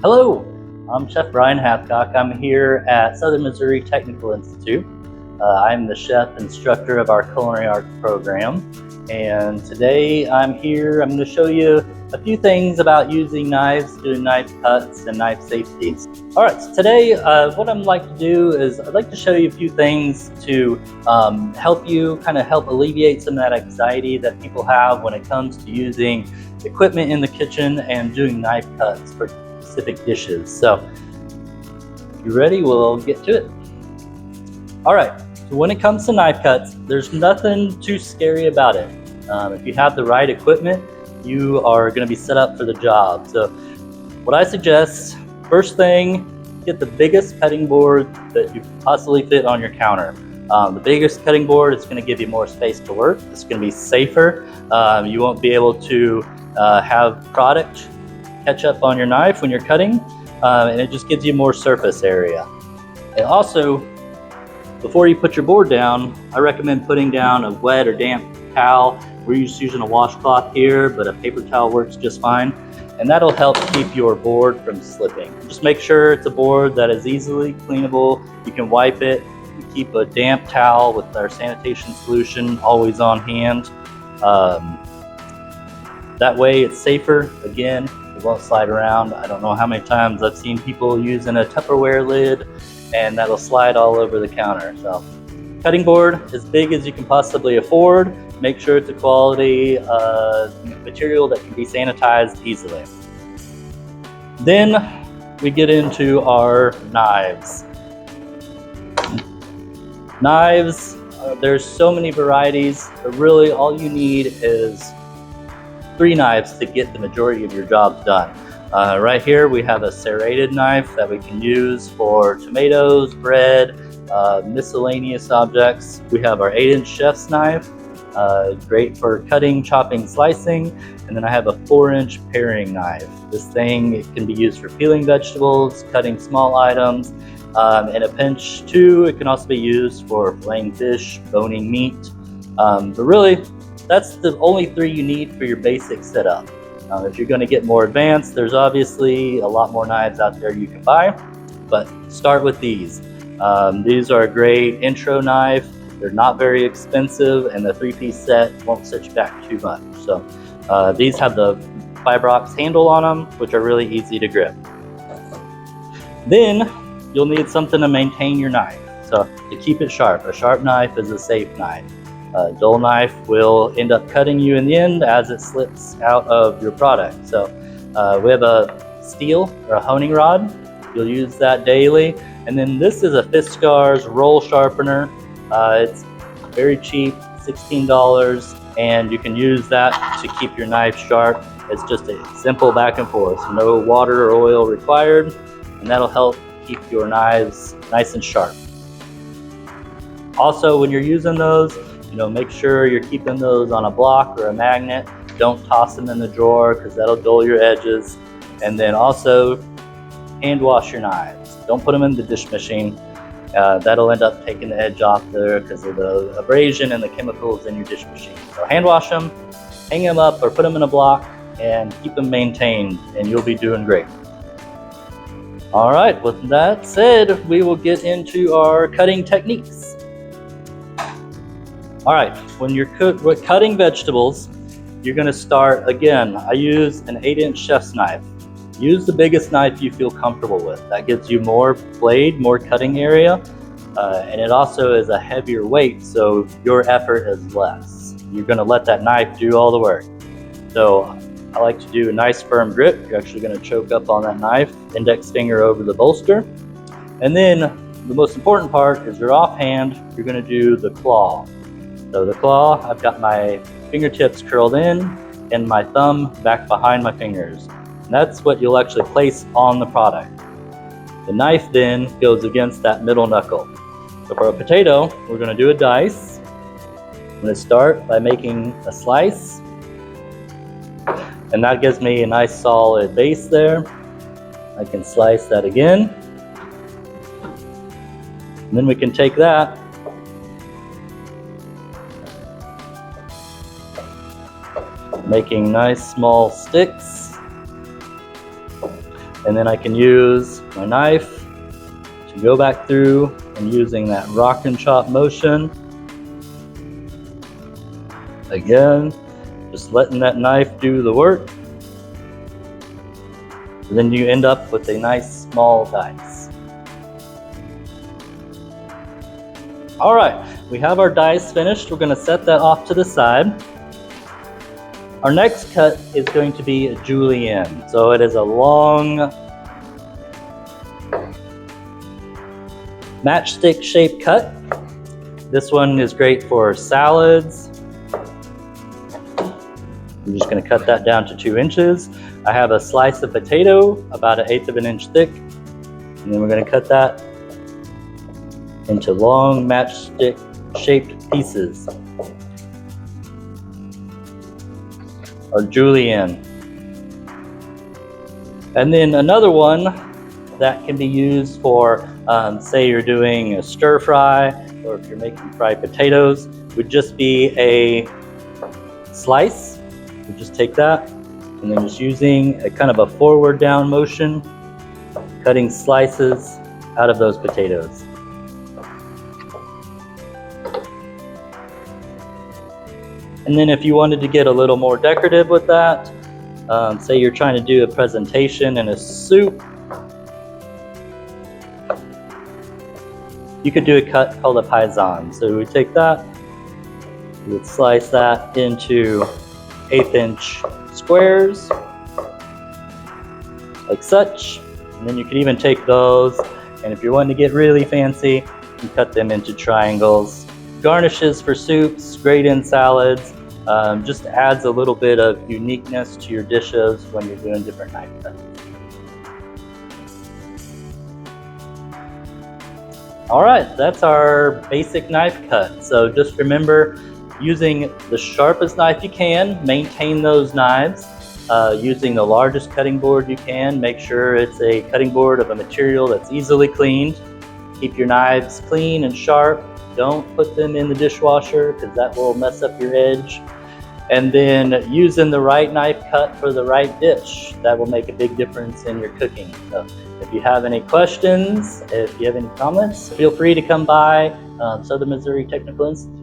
Hello, I'm Chef Brian Hathcock. I'm here at Southern Missouri Technical Institute. I'm the chef instructor of our culinary arts program. And today I'm going to show you a few things about using knives, doing knife cuts and knife safeties. All right, so today what I'd like to do is I'd like to show you a few things to help alleviate some of that anxiety that people have when it comes to using equipment in the kitchen and doing knife cuts for specific dishes. So if you're ready, we'll get to it. All right, so when it comes to knife cuts, there's nothing too scary about it. If you have the right equipment, you are going to be set up for the job. So what I suggest, first thing, get the biggest cutting board that you possibly fit on your counter. The biggest cutting board is going to give you more space to work. It's going to be safer. You won't be able to have product catch up on your knife when you're cutting, and it just gives you more surface area. And also, before you put your board down, I recommend putting down a wet or damp towel. We're just using a washcloth here, but a paper towel works just fine, and that'll help keep your board from slipping. Just make sure it's a board that is easily cleanable. You can wipe it. We keep a damp towel with our sanitation solution always on hand. That way it's safer. Again, it won't slide around. I don't know how many times I've seen people using a Tupperware lid and that'll slide all over the counter. So cutting board as big as you can possibly afford. Make sure it's a quality material that can be sanitized easily. Then we get into our knives. Knives, there's so many varieties, but really all you need is 3 knives to get the majority of your jobs done. Right here we have a serrated knife that we can use for tomatoes, bread, miscellaneous objects. We have our 8-inch chef's knife, great for cutting, chopping, slicing. And then I have a 4-inch paring knife. This thing, it can be used for peeling vegetables, cutting small items. In a pinch too, it can also be used for filleting fish, boning meat. But really, that's the only 3 you need for your basic setup. If you're going to get more advanced, there's obviously a lot more knives out there you can buy, but start with these. These are a great intro knife. They're not very expensive, and the 3-piece set won't set you back too much. So these have the Fibrox handle on them, which are really easy to grip. Then you'll need something to maintain your knife. So to keep it sharp, a sharp knife is a safe knife. A dull knife will end up cutting you in the end as it slips out of your product. So we have a steel or a honing rod. You'll use that daily. And then this is a Fiskars roll sharpener. It's very cheap, $16, and you can use that to keep your knife sharp. It's just a simple back and forth, no water or oil required, and that'll help keep your knives nice and sharp. Also, when you're using those, make sure you're keeping those on a block or a magnet. Don't toss them in the drawer because that'll dull your edges. And then also, hand wash your knives. Don't put them in the dish machine. That'll end up taking the edge off there because of the abrasion and the chemicals in your dish machine. So hand wash them, hang them up or put them in a block, and keep them maintained, and you'll be doing great. All right, with that said, we will get into our cutting techniques. All right, when you're cutting vegetables, you're gonna start, again, I use an 8-inch chef's knife. Use the biggest knife you feel comfortable with. That gives you more blade, more cutting area, and it also is a heavier weight, so your effort is less. You're gonna let that knife do all the work. So I like to do a nice firm grip. You're actually gonna choke up on that knife, index finger over the bolster. And then the most important part is your offhand, you're gonna do the claw. So the claw, I've got my fingertips curled in and my thumb back behind my fingers. And that's what you'll actually place on the product. The knife then goes against that middle knuckle. So for a potato, we're gonna do a dice. I'm gonna start by making a slice. And that gives me a nice solid base there. I can slice that again. And then we can take that making nice small sticks. And then I can use my knife to go back through and using that rock and chop motion. Again, just letting that knife do the work. And then you end up with a nice small dice. All right, we have our dice finished. We're going to set that off to the side. Our next cut is going to be a julienne. So it is a long matchstick shaped cut. This one is great for salads. I'm just going to cut that down to 2 inches. I have a slice of potato about 1/8 of an inch thick, and then we're going to cut that into long matchstick shaped pieces. Or julienne. And then another one that can be used for, say you're doing a stir fry, or if you're making fried potatoes, would just be a slice. You just take that and then just using a kind of a forward down motion, cutting slices out of those potatoes. And then if you wanted to get a little more decorative with that, say you're trying to do a presentation in a soup, you could do a cut called a paisan. So we take that, we would slice that into 1/8 inch squares, like such. And then you could even take those, and if you're wanting to get really fancy, you cut them into triangles. Garnishes for soups, great in salads. Just adds a little bit of uniqueness to your dishes when you're doing different knife cuts. All right, that's our basic knife cut. So just remember, using the sharpest knife you can, maintain those knives. Using the largest cutting board you can, make sure it's a cutting board of a material that's easily cleaned. Keep your knives clean and sharp. Don't put them in the dishwasher because that will mess up your edge. And then using the right knife cut for the right dish. That will make a big difference in your cooking. So if you have any questions, if you have any comments, feel free to come by Southern Missouri Technical Institute.